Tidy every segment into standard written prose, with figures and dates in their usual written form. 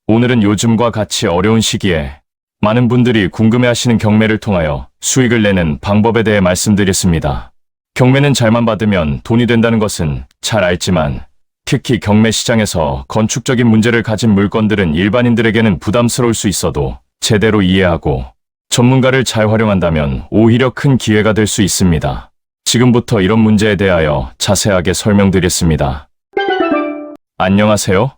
오늘은 요즘과 같이 어려운 시기에 많은 분들이 궁금해하시는 경매를 통하여 수익을 내는 방법에 대해 말씀드렸습니다. 경매는 잘만 받으면 돈이 된다는 것은 잘 알지만 특히 경매 시장에서 건축적인 문제를 가진 물건들은 일반인들에게는 부담스러울 수 있어도 제대로 이해하고 전문가를 잘 활용한다면 오히려 큰 기회가 될 수 있습니다. 지금부터 이런 문제에 대하여 자세하게 설명드리겠습니다. 안녕하세요.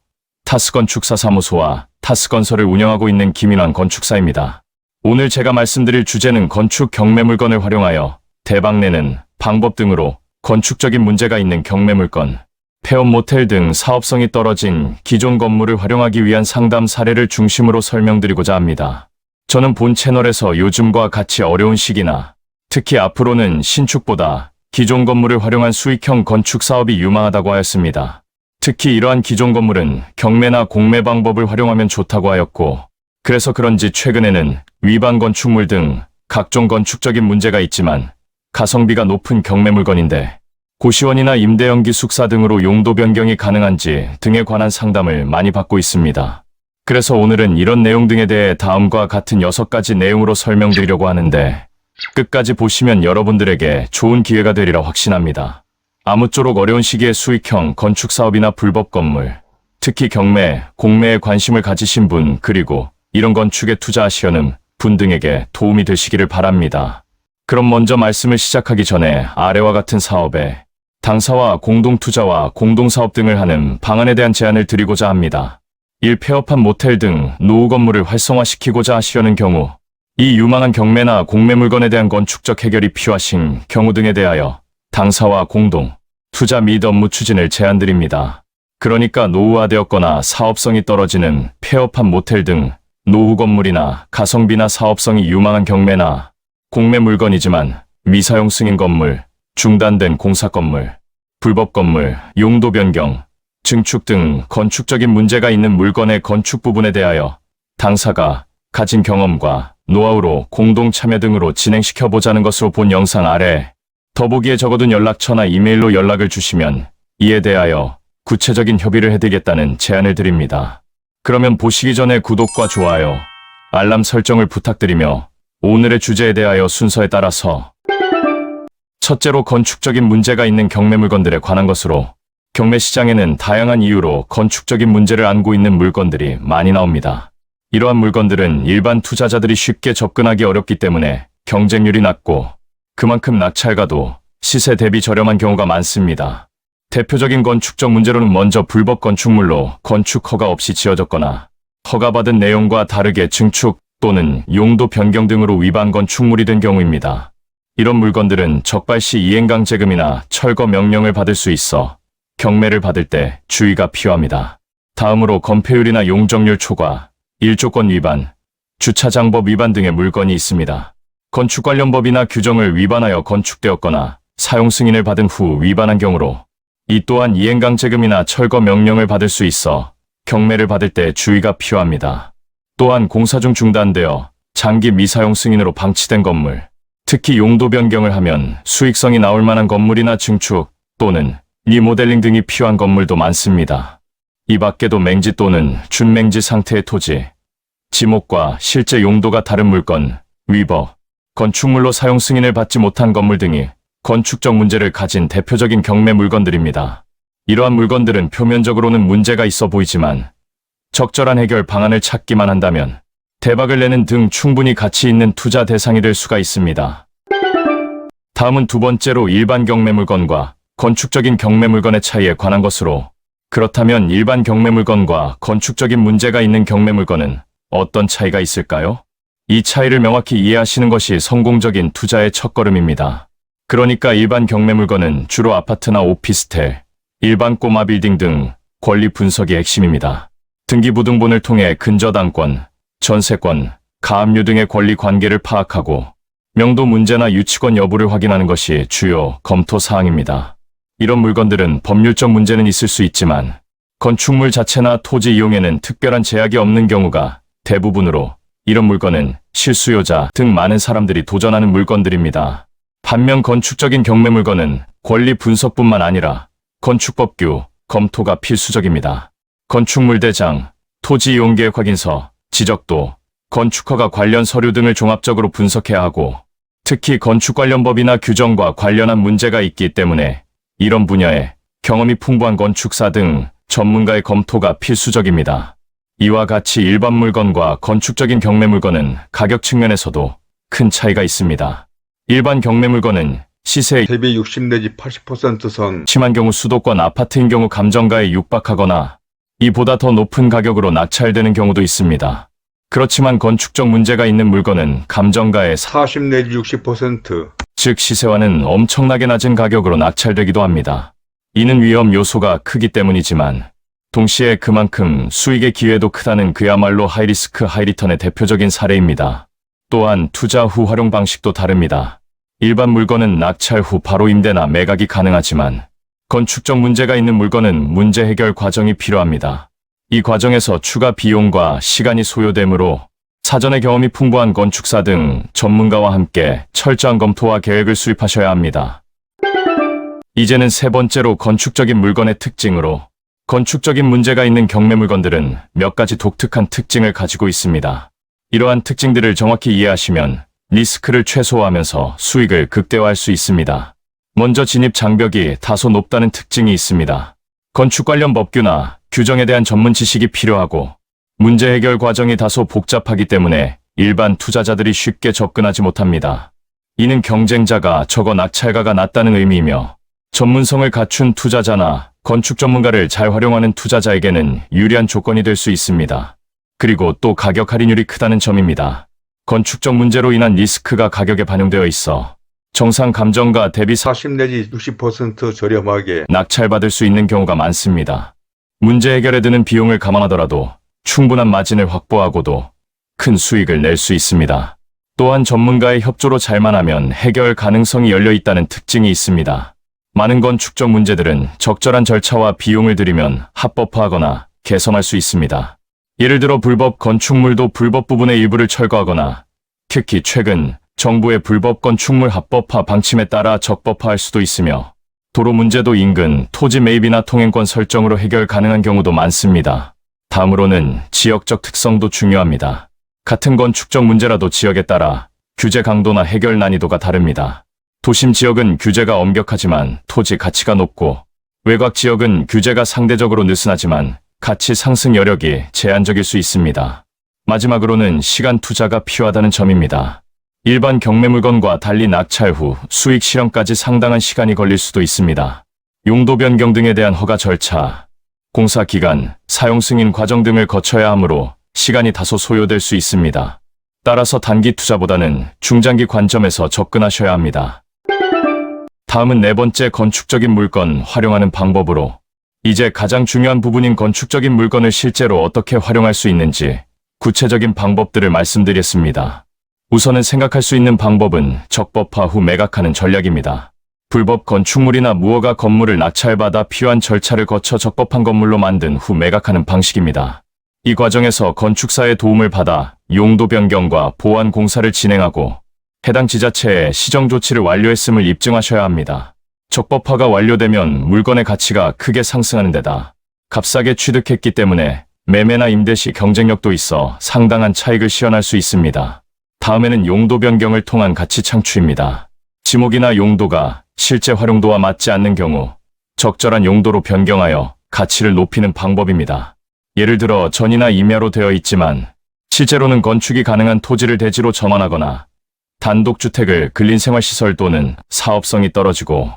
타스건축사사무소와 타스건설을 운영하고 있는 김인환 건축사입니다. 오늘 제가 말씀드릴 주제는 건축 경매 물건을 활용하여 대박내는 방법 등으로 건축적인 문제가 있는 경매 물건, 폐업 모텔 등 사업성이 떨어진 기존 건물을 활용하기 위한 상담 사례를 중심으로 설명드리고자 합니다. 저는 본 채널에서 요즘과 같이 어려운 시기나 특히 앞으로는 신축보다 기존 건물을 활용한 수익형 건축 사업이 유망하다고 하였습니다. 특히 이러한 기존 건물은 경매나 공매 방법을 활용하면 좋다고 하였고, 그래서 그런지 최근에는 위반 건축물 등 각종 건축적인 문제가 있지만 가성비가 높은 경매 물건인데 고시원이나 임대연기 숙사 등으로 용도 변경이 가능한지 등에 관한 상담을 많이 받고 있습니다. 그래서 오늘은 이런 내용 등에 대해 다음과 같은 6가지 내용으로 설명드리려고 하는데 끝까지 보시면 여러분들에게 좋은 기회가 되리라 확신합니다. 아무쪼록 어려운 시기에 수익형 건축 사업이나 불법 건물, 특히 경매, 공매에 관심을 가지신 분, 그리고 이런 건축에 투자하시려는 분 등에게 도움이 되시기를 바랍니다. 그럼 먼저 말씀을 시작하기 전에 아래와 같은 사업에 당사와 공동투자와 공동사업 등을 하는 방안에 대한 제안을 드리고자 합니다. 1. 폐업한 모텔 등 노후 건물을 활성화시키고자 하시려는 경우, 이 유망한 경매나 공매 물건에 대한 건축적 해결이 필요하신 경우 등에 대하여 당사와 공동, 투자 및 업무 추진을 제안드립니다. 그러니까 노후화되었거나 사업성이 떨어지는 폐업한 모텔 등 노후 건물이나 가성비나 사업성이 유망한 경매나 공매 물건이지만 미사용 승인 건물, 중단된 공사 건물, 불법 건물, 용도 변경, 증축 등 건축적인 문제가 있는 물건의 건축 부분에 대하여 당사가 가진 경험과 노하우로 공동 참여 등으로 진행시켜보자는 것으로 본 영상 아래 더보기에 적어둔 연락처나 이메일로 연락을 주시면 이에 대하여 구체적인 협의를 해드리겠다는 제안을 드립니다. 그러면 보시기 전에 구독과 좋아요, 알람 설정을 부탁드리며 오늘의 주제에 대하여 순서에 따라서 첫째로 건축적인 문제가 있는 경매 물건들에 관한 것으로, 경매 시장에는 다양한 이유로 건축적인 문제를 안고 있는 물건들이 많이 나옵니다. 이러한 물건들은 일반 투자자들이 쉽게 접근하기 어렵기 때문에 경쟁률이 낮고 그만큼 낙찰가도 시세 대비 저렴한 경우가 많습니다. 대표적인 건축적 문제로는 먼저 불법 건축물로 건축 허가 없이 지어졌거나 허가받은 내용과 다르게 증축 또는 용도 변경 등으로 위반 건축물이 된 경우입니다. 이런 물건들은 적발시 이행강제금이나 철거 명령을 받을 수 있어 경매를 받을 때 주의가 필요합니다. 다음으로 건폐율이나 용적률 초과, 일조권 위반, 주차장법 위반 등의 물건이 있습니다. 건축 관련 법이나 규정을 위반하여 건축되었거나 사용 승인을 받은 후 위반한 경우로 이 또한 이행강제금이나 철거 명령을 받을 수 있어 경매를 받을 때 주의가 필요합니다. 또한 공사 중 중단되어 장기 미사용 승인으로 방치된 건물, 특히 용도 변경을 하면 수익성이 나올 만한 건물이나 증축 또는 리모델링 등이 필요한 건물도 많습니다. 이 밖에도 맹지 또는 준맹지 상태의 토지, 지목과 실제 용도가 다른 물건, 위법, 건축물로 사용 승인을 받지 못한 건물 등이 건축적 문제를 가진 대표적인 경매 물건들입니다. 이러한 물건들은 표면적으로는 문제가 있어 보이지만 적절한 해결 방안을 찾기만 한다면 대박을 내는 등 충분히 가치 있는 투자 대상이 될 수가 있습니다. 다음은 두 번째로 일반 경매 물건과 건축적인 경매 물건의 차이에 관한 것으로, 그렇다면 일반 경매 물건과 건축적인 문제가 있는 경매 물건은 어떤 차이가 있을까요? 이 차이를 명확히 이해하시는 것이 성공적인 투자의 첫걸음입니다. 그러니까 일반 경매 물건은 주로 아파트나 오피스텔, 일반 꼬마 빌딩 등 권리 분석이 핵심입니다. 등기부등본을 통해 근저당권, 전세권, 가압류 등의 권리 관계를 파악하고 명도 문제나 유치권 여부를 확인하는 것이 주요 검토 사항입니다. 이런 물건들은 법률적 문제는 있을 수 있지만 건축물 자체나 토지 이용에는 특별한 제약이 없는 경우가 대부분으로 이런 물건은 실수요자 등 많은 사람들이 도전하는 물건들입니다. 반면 건축적인 경매 물건은 권리 분석뿐만 아니라 건축법규 검토가 필수적입니다. 건축물 대장, 토지 이용계획 확인서, 지적도, 건축허가 관련 서류 등을 종합적으로 분석해야 하고, 특히 건축 관련 법이나 규정과 관련한 문제가 있기 때문에 이런 분야에 경험이 풍부한 건축사 등 전문가의 검토가 필수적입니다. 이와 같이 일반 물건과 건축적인 경매 물건은 가격 측면에서도 큰 차이가 있습니다. 일반 경매 물건은 시세 대비 60 내지 80% 선 심한 경우 수도권 아파트인 경우 감정가에 육박하거나 이보다 더 높은 가격으로 낙찰되는 경우도 있습니다. 그렇지만 건축적 문제가 있는 물건은 감정가의 40 내지 60%, 즉 시세와는 엄청나게 낮은 가격으로 낙찰되기도 합니다. 이는 위험 요소가 크기 때문이지만 동시에 그만큼 수익의 기회도 크다는 그야말로 하이리스크 하이리턴의 대표적인 사례입니다. 또한 투자 후 활용 방식도 다릅니다. 일반 물건은 낙찰 후 바로 임대나 매각이 가능하지만 건축적 문제가 있는 물건은 문제 해결 과정이 필요합니다. 이 과정에서 추가 비용과 시간이 소요되므로 사전에 경험이 풍부한 건축사 등 전문가와 함께 철저한 검토와 계획을 수립하셔야 합니다. 이제는 세 번째로 건축적인 물건의 특징으로 건축적인 문제가 있는 경매 물건들은 몇 가지 독특한 특징을 가지고 있습니다. 이러한 특징들을 정확히 이해하시면 리스크를 최소화하면서 수익을 극대화할 수 있습니다. 먼저 진입 장벽이 다소 높다는 특징이 있습니다. 건축 관련 법규나 규정에 대한 전문 지식이 필요하고 문제 해결 과정이 다소 복잡하기 때문에 일반 투자자들이 쉽게 접근하지 못합니다. 이는 경쟁자가 적어 낙찰가가 낮다는 의미이며 전문성을 갖춘 투자자나 건축 전문가를 잘 활용하는 투자자에게는 유리한 조건이 될 수 있습니다. 그리고 또 가격 할인율이 크다는 점입니다. 건축적 문제로 인한 리스크가 가격에 반영되어 있어 정상 감정가 대비 40 내지 60% 저렴하게 낙찰받을 수 있는 경우가 많습니다. 문제 해결에 드는 비용을 감안하더라도 충분한 마진을 확보하고도 큰 수익을 낼 수 있습니다. 또한 전문가의 협조로 잘만 하면 해결 가능성이 열려 있다는 특징이 있습니다. 많은 건축적 문제들은 적절한 절차와 비용을 들이면 합법화하거나 개선할 수 있습니다. 예를 들어 불법 건축물도 불법 부분의 일부를 철거하거나 특히 최근 정부의 불법 건축물 합법화 방침에 따라 적법화할 수도 있으며 도로 문제도 인근 토지 매입이나 통행권 설정으로 해결 가능한 경우도 많습니다. 다음으로는 지역적 특성도 중요합니다. 같은 건축적 문제라도 지역에 따라 규제 강도나 해결 난이도가 다릅니다. 도심 지역은 규제가 엄격하지만 토지 가치가 높고 외곽 지역은 규제가 상대적으로 느슨하지만 가치 상승 여력이 제한적일 수 있습니다. 마지막으로는 시간 투자가 필요하다는 점입니다. 일반 경매 물건과 달리 낙찰 후 수익 실현까지 상당한 시간이 걸릴 수도 있습니다. 용도 변경 등에 대한 허가 절차, 공사 기간, 사용 승인 과정 등을 거쳐야 하므로 시간이 다소 소요될 수 있습니다. 따라서 단기 투자보다는 중장기 관점에서 접근하셔야 합니다. 다음은 네 번째 건축적인 물건 활용하는 방법으로 이제 가장 중요한 부분인 건축적인 물건을 실제로 어떻게 활용할 수 있는지 구체적인 방법들을 말씀드리겠습니다. 우선은 생각할 수 있는 방법은 적법화 후 매각하는 전략입니다. 불법 건축물이나 무허가 건물을 낙찰받아 필요한 절차를 거쳐 적법한 건물로 만든 후 매각하는 방식입니다. 이 과정에서 건축사의 도움을 받아 용도 변경과 보완 공사를 진행하고 해당 지자체에 시정 조치를 완료했음을 입증하셔야 합니다. 적법화가 완료되면 물건의 가치가 크게 상승하는 데다 값싸게 취득했기 때문에 매매나 임대 시 경쟁력도 있어 상당한 차익을 실현할 수 있습니다. 다음에는 용도 변경을 통한 가치 창출입니다. 지목이나 용도가 실제 활용도와 맞지 않는 경우 적절한 용도로 변경하여 가치를 높이는 방법입니다. 예를 들어 전이나 임야로 되어 있지만 실제로는 건축이 가능한 토지를 대지로 전환하거나 단독주택을 근린생활시설 또는 사업성이 떨어지고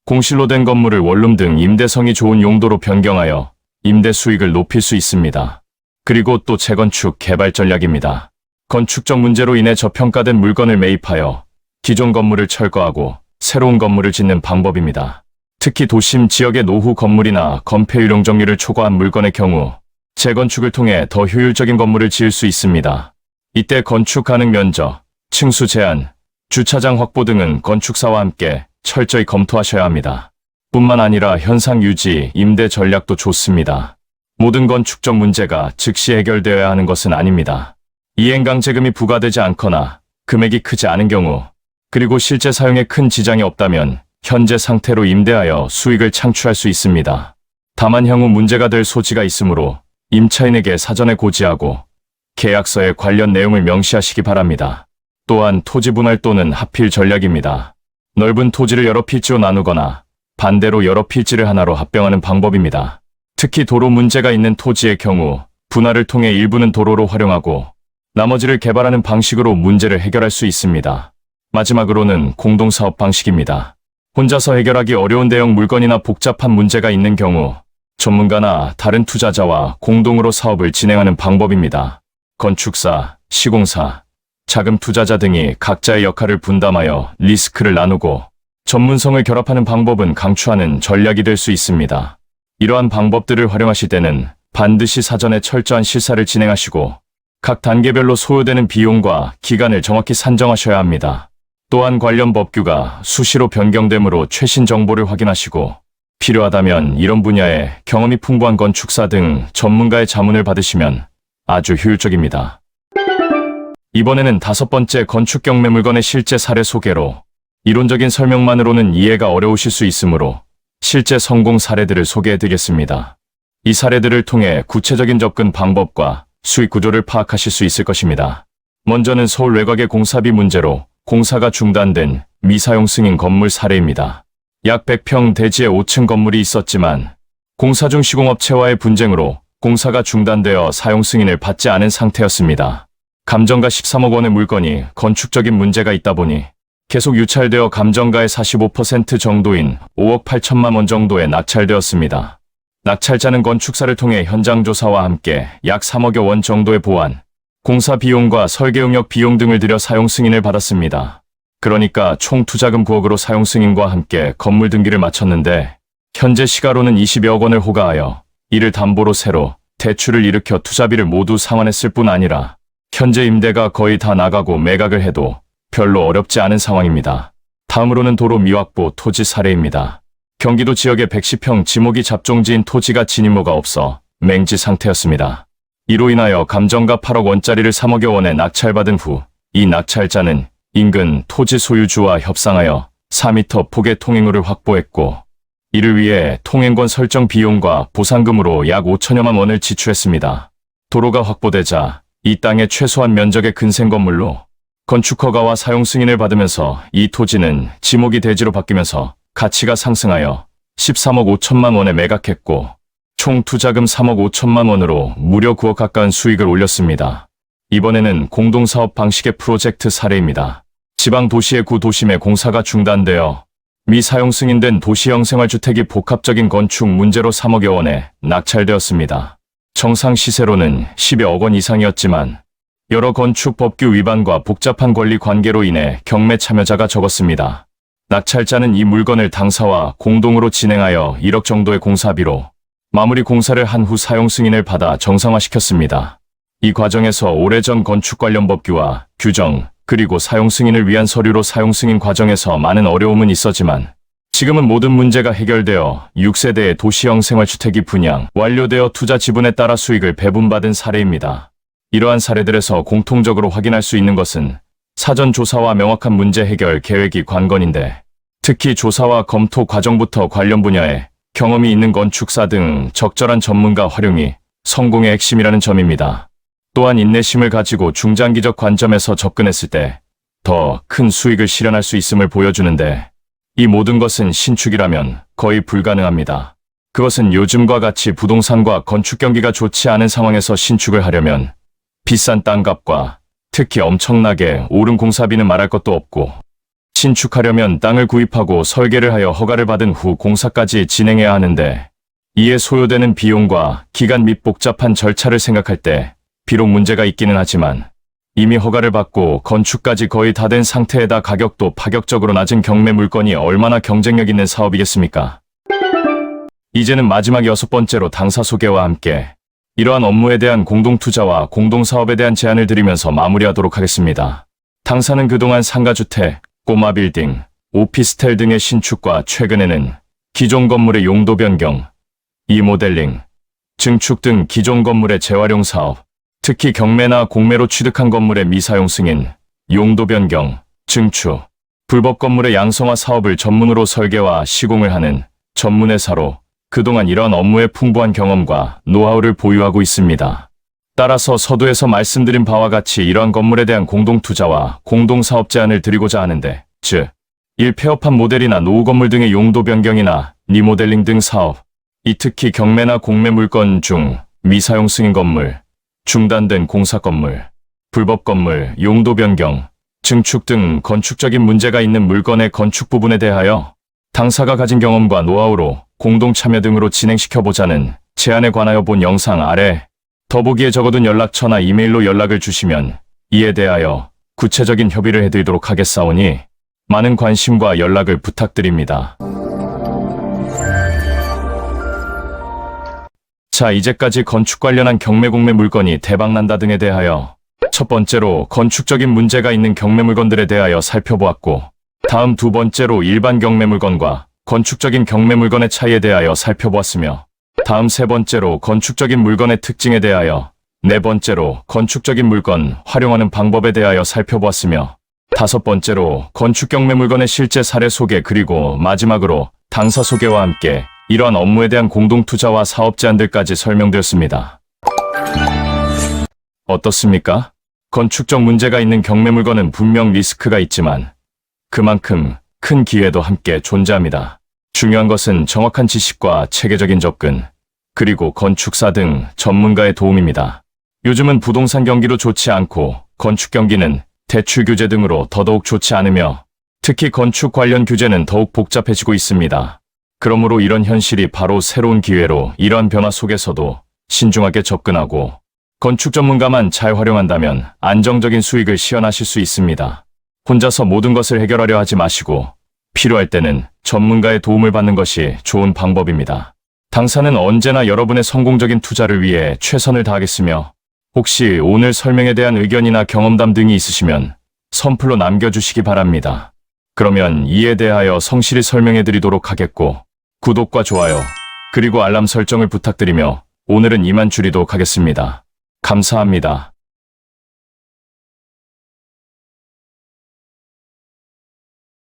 공실로 된 건물을 원룸 등 임대성이 좋은 용도로 변경하여 임대 수익을 높일 수 있습니다. 그리고 또 재건축 개발 전략입니다. 건축적 문제로 인해 저평가된 물건을 매입하여 기존 건물을 철거하고 새로운 건물을 짓는 방법입니다. 특히 도심 지역의 노후 건물이나 건폐유령 정리를 초과한 물건의 경우 재건축을 통해 더 효율적인 건물을 지을 수 있습니다. 이때 건축 가능 면적, 층수 제한, 주차장 확보 등은 건축사와 함께 철저히 검토하셔야 합니다. 뿐만 아니라 현상 유지, 임대 전략도 좋습니다. 모든 건축적 문제가 즉시 해결되어야 하는 것은 아닙니다. 이행강 제금이 부과되지 않거나 금액이 크지 않은 경우, 그리고 실제 사용에 큰 지장이 없다면 현재 상태로 임대하여 수익을 창출할 수 있습니다. 다만 향후 문제가 될 소지가 있으므로 임차인에게 사전에 고지하고 계약서에 관련 내용을 명시하시기 바랍니다. 또한 토지 분할 또는 합필 전략입니다. 넓은 토지를 여러 필지로 나누거나 반대로 여러 필지를 하나로 합병하는 방법입니다. 특히 도로 문제가 있는 토지의 경우 분할을 통해 일부는 도로로 활용하고 나머지를 개발하는 방식으로 문제를 해결할 수 있습니다. 마지막으로는 공동사업 방식입니다. 혼자서 해결하기 어려운 대형 물건이나 복잡한 문제가 있는 경우 전문가나 다른 투자자와 공동으로 사업을 진행하는 방법입니다. 건축사, 시공사, 자금 투자자 등이 각자의 역할을 분담하여 리스크를 나누고 전문성을 결합하는 방법은 강추하는 전략이 될 수 있습니다. 이러한 방법들을 활용하실 때는 반드시 사전에 철저한 실사를 진행하시고 각 단계별로 소요되는 비용과 기간을 정확히 산정하셔야 합니다. 또한 관련 법규가 수시로 변경되므로 최신 정보를 확인하시고 필요하다면 이런 분야에 경험이 풍부한 건축사 등 전문가의 자문을 받으시면 아주 효율적입니다. 이번에는 5번째 건축 경매 물건의 실제 사례 소개로 이론적인 설명만으로는 이해가 어려우실 수 있으므로 실제 성공 사례들을 소개해드리겠습니다. 이 사례들을 통해 구체적인 접근 방법과 수익 구조를 파악하실 수 있을 것입니다. 먼저는 서울 외곽의 공사비 문제로 공사가 중단된 미사용 승인 건물 사례입니다. 약 100평 대지의 5층 건물이 있었지만 공사 중 시공업체와의 분쟁으로 공사가 중단되어 사용 승인을 받지 않은 상태였습니다. 감정가 13억 원의 물건이 건축적인 문제가 있다 보니 계속 유찰되어 감정가의 45% 정도인 5억 8천만 원 정도에 낙찰되었습니다. 낙찰자는 건축사를 통해 현장 조사와 함께 약 3억여 원 정도의 보완, 공사 비용과 설계 용역 비용 등을 들여 사용 승인을 받았습니다. 그러니까 총 투자금 9억으로 사용 승인과 함께 건물 등기를 마쳤는데 현재 시가로는 20여억 원을 호가하여 이를 담보로 새로 대출을 일으켜 투자비를 모두 상환했을 뿐 아니라 현재 임대가 거의 다 나가고 매각을 해도 별로 어렵지 않은 상황입니다. 다음으로는 도로 미확보 토지 사례입니다. 경기도 지역의 110평 지목이 잡종지인 토지가 진입로가 없어 맹지 상태였습니다. 이로 인하여 감정가 8억 원짜리를 3억여 원에 낙찰받은 후 이 낙찰자는 인근 토지 소유주와 협상하여 4m 폭의 통행로를 확보했고 이를 위해 통행권 설정 비용과 보상금으로 약 5천여만 원을 지출했습니다. 도로가 확보되자 이 땅의 최소한 면적의 근생 건물로 건축허가와 사용 승인을 받으면서 이 토지는 지목이 대지로 바뀌면서 가치가 상승하여 13억 5천만 원에 매각했고 총 투자금 3억 5천만 원으로 무려 9억 가까운 수익을 올렸습니다. 이번에는 공동사업 방식의 프로젝트 사례입니다. 지방 도시의 구도심에 공사가 중단되어 미사용 승인된 도시형 생활주택이 복합적인 건축 문제로 3억여 원에 낙찰되었습니다. 정상 시세로는 10여억 원 이상이었지만 여러 건축 법규 위반과 복잡한 권리 관계로 인해 경매 참여자가 적었습니다. 낙찰자는 이 물건을 당사와 공동으로 진행하여 1억 정도의 공사비로 마무리 공사를 한 후 사용 승인을 받아 정상화시켰습니다. 이 과정에서 오래전 건축 관련 법규와 규정, 그리고 사용 승인을 위한 서류로 사용 승인 과정에서 많은 어려움은 있었지만 지금은 모든 문제가 해결되어 6세대의 도시형 생활주택이 분양, 완료되어 투자 지분에 따라 수익을 배분받은 사례입니다. 이러한 사례들에서 공통적으로 확인할 수 있는 것은 사전 조사와 명확한 문제 해결 계획이 관건인데 특히 조사와 검토 과정부터 관련 분야에 경험이 있는 건축사 등 적절한 전문가 활용이 성공의 핵심이라는 점입니다. 또한 인내심을 가지고 중장기적 관점에서 접근했을 때 더 큰 수익을 실현할 수 있음을 보여주는데 이 모든 것은 신축이라면 거의 불가능합니다. 그것은 요즘과 같이 부동산과 건축 경기가 좋지 않은 상황에서 신축을 하려면 비싼 땅값과 특히 엄청나게 오른 공사비는 말할 것도 없고 신축하려면 땅을 구입하고 설계를 하여 허가를 받은 후 공사까지 진행해야 하는데 이에 소요되는 비용과 기간 및 복잡한 절차를 생각할 때 비록 문제가 있기는 하지만 이미 허가를 받고 건축까지 거의 다 된 상태에다 가격도 파격적으로 낮은 경매 물건이 얼마나 경쟁력 있는 사업이겠습니까? 이제는 마지막 6번째로 당사 소개와 함께 이러한 업무에 대한 공동투자와 공동사업에 대한 제안을 드리면서 마무리하도록 하겠습니다. 당사는 그동안 상가주택, 꼬마 빌딩, 오피스텔 등의 신축과 최근에는 기존 건물의 용도 변경, 리모델링, 증축 등 기존 건물의 재활용 사업, 특히 경매나 공매로 취득한 건물의 미사용 승인, 용도 변경, 증축, 불법 건물의 양성화 사업을 전문으로 설계와 시공을 하는 전문회사로 그동안 이런 업무에 풍부한 경험과 노하우를 보유하고 있습니다. 따라서 서두에서 말씀드린 바와 같이 이러한 건물에 대한 공동투자와 공동사업 제안을 드리고자 하는데, 즉, 1폐업한 모델이나 노후 건물 등의 용도 변경이나 리모델링 등 사업, 이 특히 경매나 공매 물건 중 미사용 승인 건물, 중단된 공사 건물, 불법 건물, 용도 변경, 증축 등 건축적인 문제가 있는 물건의 건축 부분에 대하여 당사가 가진 경험과 노하우로 공동 참여 등으로 진행시켜보자는 제안에 관하여 본 영상 아래 더보기에 적어둔 연락처나 이메일로 연락을 주시면 이에 대하여 구체적인 협의를 해드리도록 하겠사오니 많은 관심과 연락을 부탁드립니다. 자, 이제까지 건축 관련한 경매 공매 물건이 대박난다 등에 대하여 첫 번째로 건축적인 문제가 있는 경매 물건들에 대하여 살펴보았고, 다음 두 번째로 일반 경매 물건과 건축적인 경매 물건의 차이에 대하여 살펴보았으며, 다음 세 번째로 건축적인 물건의 특징에 대하여, 네 번째로 건축적인 물건 활용하는 방법에 대하여 살펴보았으며, 다섯 번째로 건축 경매 물건의 실제 사례 소개, 그리고 마지막으로 당사 소개와 함께 이러한 업무에 대한 공동투자와 사업 제안들까지 설명드렸습니다. 어떻습니까? 건축적 문제가 있는 경매 물건은 분명 리스크가 있지만 그만큼 큰 기회도 함께 존재합니다. 중요한 것은 정확한 지식과 체계적인 접근, 그리고 건축사 등 전문가의 도움입니다. 요즘은 부동산 경기도 좋지 않고 건축 경기는 대출 규제 등으로 더더욱 좋지 않으며 특히 건축 관련 규제는 더욱 복잡해지고 있습니다. 그러므로 이런 현실이 바로 새로운 기회로 이러한 변화 속에서도 신중하게 접근하고 건축 전문가만 잘 활용한다면 안정적인 수익을 시현하실 수 있습니다. 혼자서 모든 것을 해결하려 하지 마시고 필요할 때는 전문가의 도움을 받는 것이 좋은 방법입니다. 당사는 언제나 여러분의 성공적인 투자를 위해 최선을 다하겠으며 혹시 오늘 설명에 대한 의견이나 경험담 등이 있으시면 선플로 남겨주시기 바랍니다. 그러면 이에 대하여 성실히 설명해 드리도록 하겠고 구독과 좋아요 그리고 알람 설정을 부탁드리며 오늘은 이만 줄이도록 하겠습니다. 감사합니다.